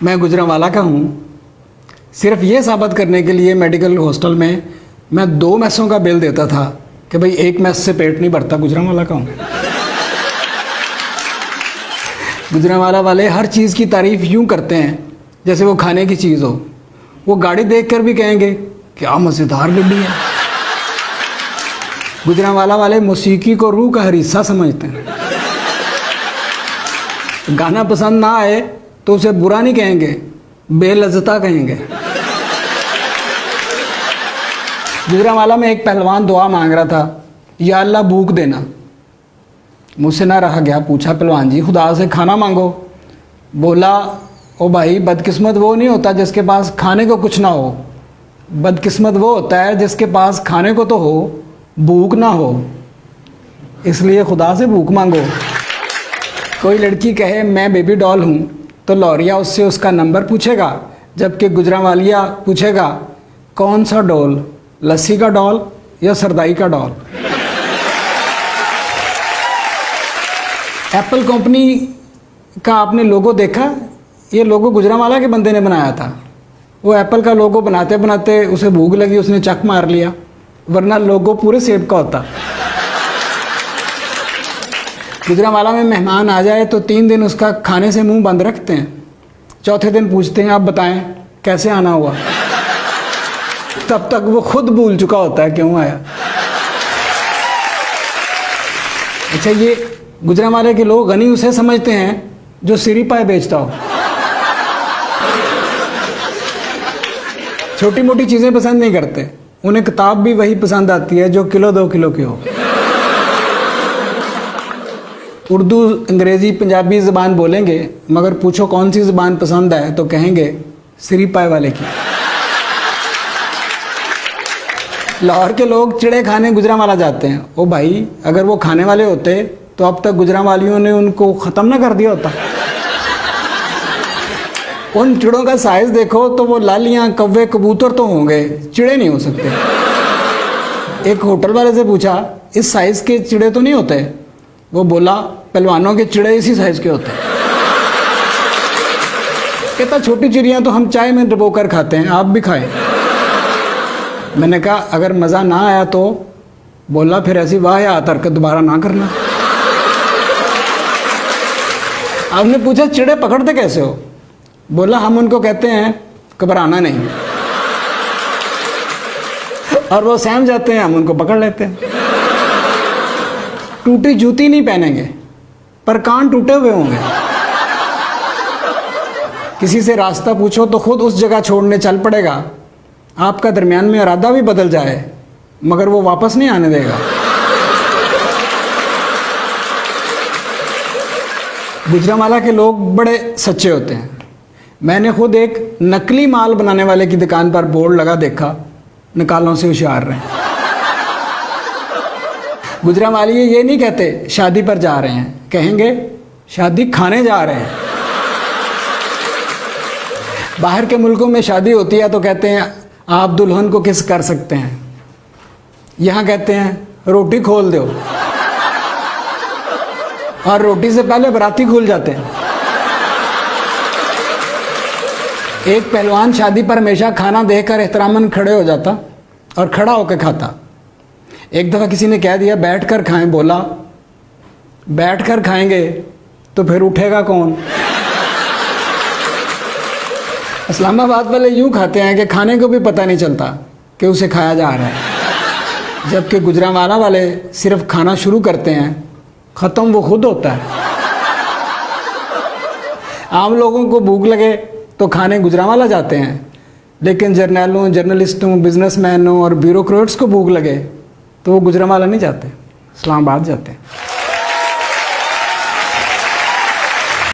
मैं गुजरांवाला का हूँ। सिर्फ ये साबित करने के लिए मेडिकल हॉस्टल में मैं 2 मैसों का बिल देता था कि भाई 1 मैस से पेट नहीं भरता। गुजरांवाला का हूँ। गुजरांवाला वाले हर चीज़ की तारीफ़ यूँ करते हैं जैसे वो खाने की चीज़ हो। वो गाड़ी देखकर भी कहेंगे क्या मज़ेदार गाड़ी है। गुजरांवाला वाले मौसीकी को रूह का हर हिस्सा समझते हैं। गाना पसंद ना आए तो उसे बुरा नहीं कहेंगे, बेलज्जता कहेंगे। गुजरांवाला में एक पहलवान दुआ मांग रहा था, या अल्लाह भूख देना। मुझसे ना रहा गया, पूछा पहलवान जी खुदा से खाना मांगो। बोला ओ भाई, बदकिस्मत वो नहीं होता जिसके पास खाने को कुछ ना हो, बदकिस्मत वो होता है जिसके पास खाने को तो हो, भूख ना हो। इसलिए खुदा से भूख मांगो। कोई लड़की कहे मैं बेबी डॉल हूँ तो लौरिया उससे उसका नंबर पूछेगा, जबकि गुजरांवालिया पूछेगा कौन सा डॉल, लस्सी का डॉल या सरदाई का डॉल। एप्पल कंपनी का आपने लोगो देखा? ये लोगो गुजरांवाला के बंदे ने बनाया था। वो एप्पल का लोगो बनाते बनाते उसे भूख लगी, उसने चक मार लिया, वरना लोगो पूरे सेब का होता। गुजरांवाला में मेहमान आ जाए तो 3 दिन उसका खाने से मुंह बंद रखते हैं। चौथे दिन पूछते हैं आप बताएं कैसे आना हुआ। तब तक वो खुद भूल चुका होता है क्यों आया। अच्छा, ये गुजरांवाले के लोग गनी उसे समझते हैं जो सिरी पाए बेचता हो। छोटी मोटी चीज़ें पसंद नहीं करते, उन्हें किताब भी वही पसंद आती है जो किलो 2 किलो की हो। उर्दू, अंग्रेज़ी, पंजाबी ज़बान बोलेंगे, मगर पूछो कौन सी ज़बान पसंद है तो कहेंगे सिरी पाए वाले की। लाहौर के लोग चिड़े खाने गुजरांवाला जाते हैं। ओ भाई, अगर वो खाने वाले होते तो अब तक गुजरांवालियों ने उनको ख़त्म ना कर दिया होता। उन चिड़ों का साइज़ देखो तो वो लालियाँ, कौवे, कबूतर तो होंगे, चिड़े नहीं हो सकते। एक होटल वाले से पूछा इस साइज़ के चिड़े तो नहीं होते? वो बोला पहलवानों के चिड़े इसी साइज़ के होते हैं। कहता छोटी चिड़ियाँ तो हम चाय में डुबो कर खाते हैं, आप भी खाएं। मैंने कहा अगर मज़ा ना आया तो? बोला फिर ऐसी वाह या हरकत दोबारा ना करना। आपने पूछा चिड़े पकड़ते कैसे हो? बोला हम उनको कहते हैं घबराना नहीं, और वो सहम जाते हैं, हम उनको पकड़ लेते हैं। टूटी जूती नहीं पहनेंगे पर कान टूटे हुए होंगे। किसी से रास्ता पूछो तो खुद उस जगह छोड़ने चल पड़ेगा। आपका दरमियान में इरादा भी बदल जाए मगर वो वापस नहीं आने देगा। गुजरांवाला के लोग बड़े सच्चे होते हैं। मैंने खुद एक नकली माल बनाने वाले की दुकान पर बोर्ड लगा देखा, निकालों से होशियार रहे। गुजरांवाली ये नहीं कहते शादी पर जा रहे हैं, कहेंगे शादी खाने जा रहे हैं। बाहर के मुल्कों में शादी होती है तो कहते हैं आप दुल्हन को किस कर सकते हैं। यहाँ कहते हैं रोटी खोल दो, और रोटी से पहले बराती खुल जाते हैं। एक पहलवान शादी पर हमेशा खाना देकर एहतरामन खड़े हो जाता और खड़ा होकर खाता। एक दफ़ा किसी ने कह दिया बैठकर खाएं। बोला बैठकर खाएंगे तो फिर उठेगा कौन। इस्लामाबाद वाले यूँ खाते हैं कि खाने को भी पता नहीं चलता कि उसे खाया जा रहा है, जबकि गुजरांवाला वाले सिर्फ खाना शुरू करते हैं, ख़त्म वो खुद होता है। आम लोगों को भूख लगे तो खाने गुजरांवाला जाते हैं, लेकिन जर्नलों, जर्नलिस्टों, बिजनेसमैनों और ब्यूरोक्रेट्स को भूख लगे तो वो गुजरांवाला नहीं जाते, इस्लामाबाद जाते हैं।